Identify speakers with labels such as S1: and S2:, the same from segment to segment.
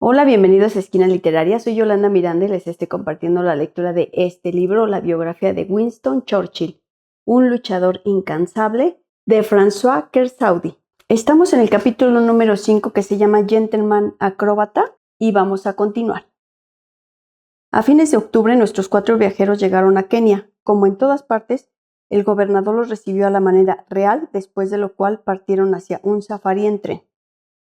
S1: Hola, bienvenidos a Esquina Literaria. Soy Yolanda Miranda y les estoy compartiendo la lectura de este libro, la biografía de Winston Churchill, un luchador incansable, de François Kersaudy. Estamos en el capítulo número 5 que se llama Gentleman Acróbata y vamos a continuar. A fines de octubre nuestros 4 viajeros llegaron a Kenia. Como en todas partes, el gobernador los recibió a la manera real, después de lo cual partieron hacia un safari en tren.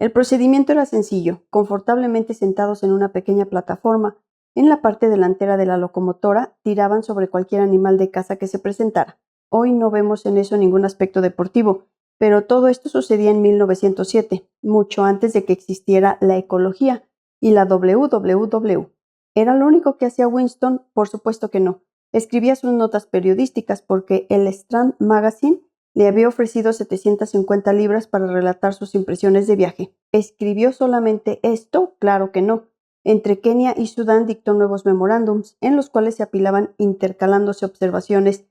S1: El procedimiento era sencillo, confortablemente sentados en una pequeña plataforma. En la parte delantera de la locomotora tiraban sobre cualquier animal de caza que se presentara. Hoy no vemos en eso ningún aspecto deportivo, pero todo esto sucedía en 1907, mucho antes de que existiera la ecología y la WWW. ¿Era lo único que hacía Winston? Por supuesto que no. Escribía sus notas periodísticas porque el Strand Magazine le había ofrecido 750 libras para relatar sus impresiones de viaje. ¿Escribió solamente esto? Claro que no. Entre Kenia y Sudán dictó nuevos memorándums, en los cuales se apilaban intercalándose observaciones,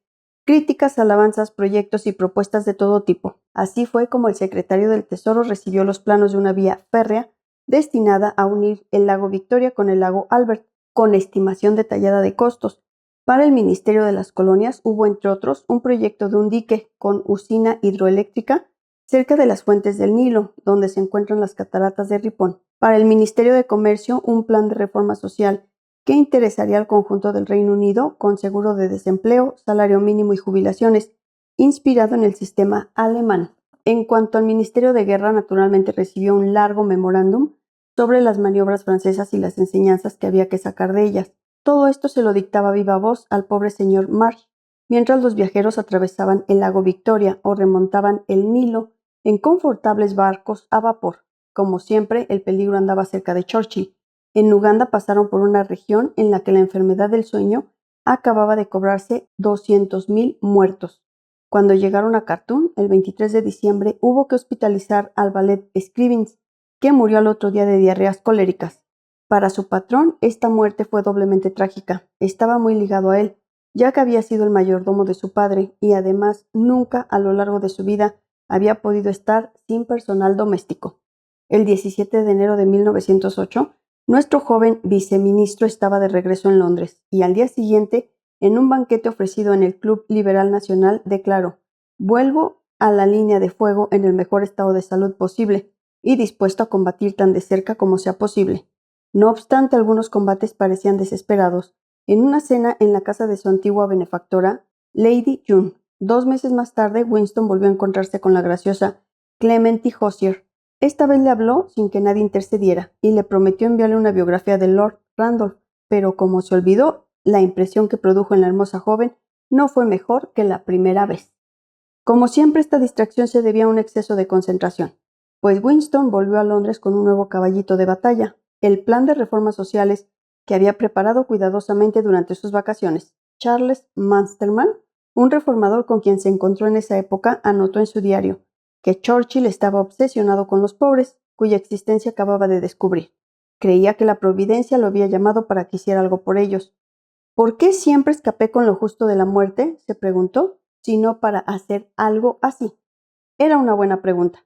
S1: críticas, alabanzas, proyectos y propuestas de todo tipo. Así fue como el secretario del Tesoro recibió los planos de una vía férrea destinada a unir el lago Victoria con el lago Albert, con estimación detallada de costos. Para el Ministerio de las Colonias hubo, entre otros, un proyecto de un dique con usina hidroeléctrica cerca de las fuentes del Nilo, donde se encuentran las cataratas de Ripon. Para el Ministerio de Comercio, un plan de reforma social que interesaría al conjunto del Reino Unido con seguro de desempleo, salario mínimo y jubilaciones, inspirado en el sistema alemán. En cuanto al Ministerio de Guerra, naturalmente recibió un largo memorándum sobre las maniobras francesas y las enseñanzas que había que sacar de ellas. Todo esto se lo dictaba a viva voz al pobre señor Marsh, mientras los viajeros atravesaban el lago Victoria o remontaban el Nilo en confortables barcos a vapor. Como siempre, el peligro andaba cerca de Churchill. En Uganda pasaron por una región en la que la enfermedad del sueño acababa de cobrarse 200,000 muertos. Cuando llegaron a Khartoum, el 23 de diciembre, hubo que hospitalizar al valet Scrivens, que murió al otro día de diarreas coléricas. Para su patrón, esta muerte fue doblemente trágica. Estaba muy ligado a él, ya que había sido el mayordomo de su padre y además nunca a lo largo de su vida había podido estar sin personal doméstico. El 17 de enero de 1908, nuestro joven viceministro estaba de regreso en Londres y al día siguiente, en un banquete ofrecido en el Club Liberal Nacional, declaró: «Vuelvo a la línea de fuego en el mejor estado de salud posible y dispuesto a combatir tan de cerca como sea posible». No obstante, algunos combates parecían desesperados. En una cena en la casa de su antigua benefactora, Lady June, 2 meses más tarde, Winston volvió a encontrarse con la graciosa Clementy Hozier. Esta vez le habló sin que nadie intercediera y le prometió enviarle una biografía de Lord Randolph, pero como se olvidó, la impresión que produjo en la hermosa joven no fue mejor que la primera vez. Como siempre, esta distracción se debía a un exceso de concentración, pues Winston volvió a Londres con un nuevo caballito de batalla, el plan de reformas sociales que había preparado cuidadosamente durante sus vacaciones. Charles Masterman, un reformador con quien se encontró en esa época, anotó en su diario que Churchill estaba obsesionado con los pobres, cuya existencia acababa de descubrir. Creía que la providencia lo había llamado para que hiciera algo por ellos. ¿Por qué siempre escapé con lo justo de la muerte?, se preguntó, sino para hacer algo así. Era una buena pregunta.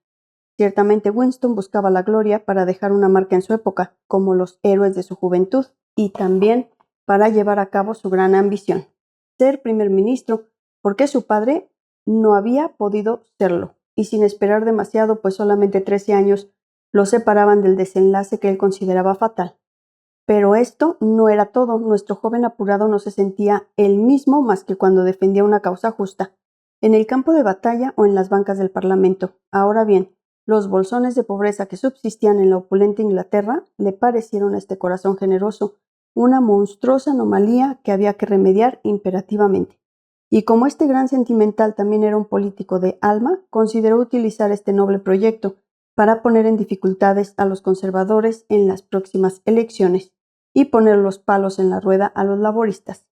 S1: Ciertamente Winston buscaba la gloria para dejar una marca en su época, como los héroes de su juventud, y también para llevar a cabo su gran ambición, ser primer ministro, porque su padre no había podido serlo, y sin esperar demasiado, pues solamente 13 años lo separaban del desenlace que él consideraba fatal. Pero esto no era todo. Nuestro joven apurado no se sentía él mismo más que cuando defendía una causa justa, en el campo de batalla o en las bancas del Parlamento. Ahora bien, los bolsones de pobreza que subsistían en la opulenta Inglaterra le parecieron a este corazón generoso una monstruosa anomalía que había que remediar imperativamente. Y como este gran sentimental también era un político de alma, consideró utilizar este noble proyecto para poner en dificultades a los conservadores en las próximas elecciones y poner los palos en la rueda a los laboristas.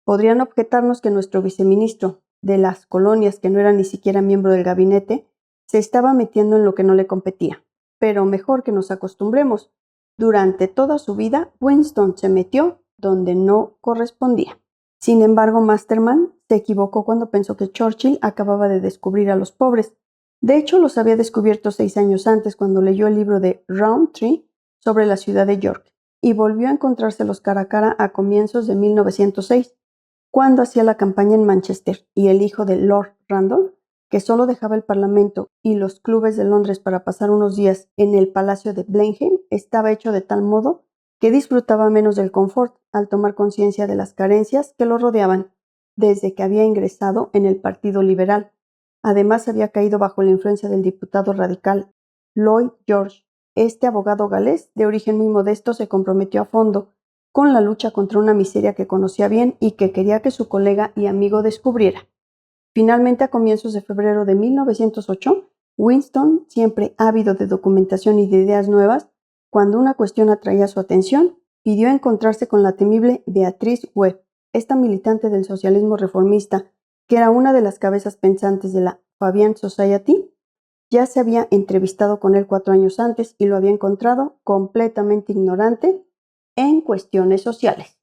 S1: Podrían objetarnos que nuestro viceministro de las colonias, que no era ni siquiera miembro del gabinete, se estaba metiendo en lo que no le competía. Pero mejor que nos acostumbremos. Durante toda su vida, Winston se metió donde no correspondía. Sin embargo, Masterman se equivocó cuando pensó que Churchill acababa de descubrir a los pobres. De hecho, los había descubierto 6 años antes cuando leyó el libro de Rowntree sobre la ciudad de York y volvió a encontrárselos cara a cara a comienzos de 1906, cuando hacía la campaña en Manchester y el hijo de Lord Randolph, que solo dejaba el Parlamento y los clubes de Londres para pasar unos días en el Palacio de Blenheim, estaba hecho de tal modo que disfrutaba menos del confort al tomar conciencia de las carencias que lo rodeaban desde que había ingresado en el Partido Liberal. Además, había caído bajo la influencia del diputado radical Lloyd George. Este abogado galés, de origen muy modesto, se comprometió a fondo con la lucha contra una miseria que conocía bien y que quería que su colega y amigo descubriera. Finalmente, a comienzos de febrero de 1908, Winston, siempre ávido de documentación y de ideas nuevas, cuando una cuestión atraía su atención, pidió encontrarse con la temible Beatrice Webb, esta militante del socialismo reformista, que era una de las cabezas pensantes de la Fabian Society. Ya se había entrevistado con él 4 años antes y lo había encontrado completamente ignorante en cuestiones sociales.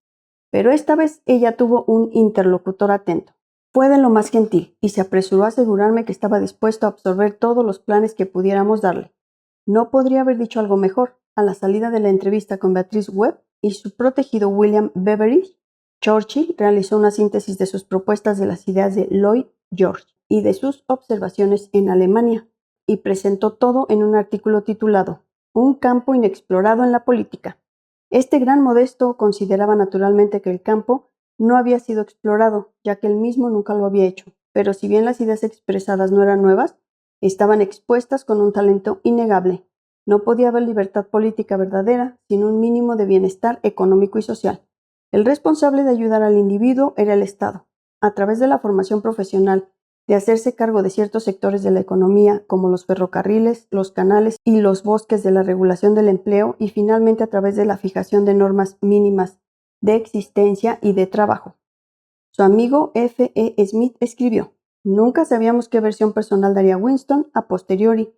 S1: Pero esta vez ella tuvo un interlocutor atento. Fue de lo más gentil y se apresuró a asegurarme que estaba dispuesto a absorber todos los planes que pudiéramos darle. No podría haber dicho algo mejor. A la salida de la entrevista con Beatrice Webb y su protegido William Beveridge, Churchill realizó una síntesis de sus propuestas de las ideas de Lloyd George y de sus observaciones en Alemania, y presentó todo en un artículo titulado Un campo inexplorado en la política. Este gran modesto consideraba naturalmente que el campo no había sido explorado, ya que él mismo nunca lo había hecho, pero si bien las ideas expresadas no eran nuevas, estaban expuestas con un talento innegable. No podía haber libertad política verdadera sin un mínimo de bienestar económico y social. El responsable de ayudar al individuo era el Estado, a través de la formación profesional, de hacerse cargo de ciertos sectores de la economía, como los ferrocarriles, los canales y los bosques, de la regulación del empleo y finalmente a través de la fijación de normas mínimas de existencia y de trabajo. Su amigo F. E. Smith escribió: Nunca sabíamos qué versión personal daría Winston a posteriori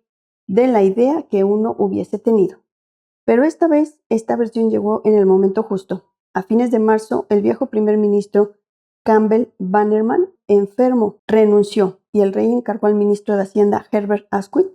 S1: de la idea que uno hubiese tenido. Pero esta vez, esta versión llegó en el momento justo. A fines de marzo, el viejo primer ministro Campbell Bannerman, enfermo, renunció y el rey encargó al ministro de Hacienda Herbert Asquith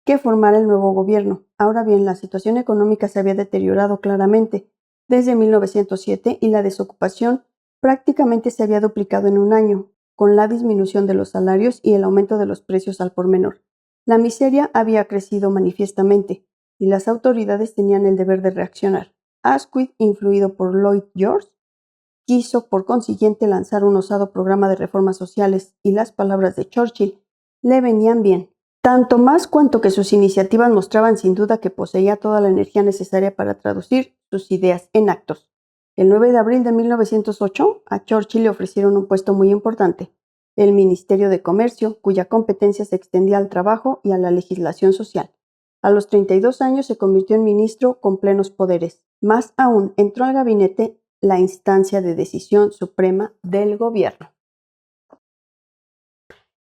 S1: que formara el nuevo gobierno. Ahora bien, la situación económica se había deteriorado claramente desde 1907 y la desocupación prácticamente se había duplicado en un año, con la disminución de los salarios y el aumento de los precios al por menor. La miseria había crecido manifiestamente y las autoridades tenían el deber de reaccionar. Asquith, influido por Lloyd George, quiso por consiguiente lanzar un osado programa de reformas sociales y las palabras de Churchill le venían bien, tanto más cuanto que sus iniciativas mostraban sin duda que poseía toda la energía necesaria para traducir sus ideas en actos. El 9 de abril de 1908 a Churchill le ofrecieron un puesto muy importante, el Ministerio de Comercio, cuya competencia se extendía al trabajo y a la legislación social. A los 32 años se convirtió en ministro con plenos poderes. Más aún, entró al gabinete, la instancia de decisión suprema del gobierno.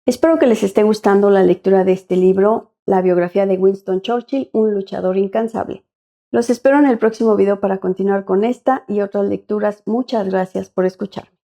S1: Espero que les esté gustando la lectura de este libro, la biografía de Winston Churchill, un luchador incansable. Los espero en el próximo video para continuar con esta y otras lecturas. Muchas gracias por escucharme.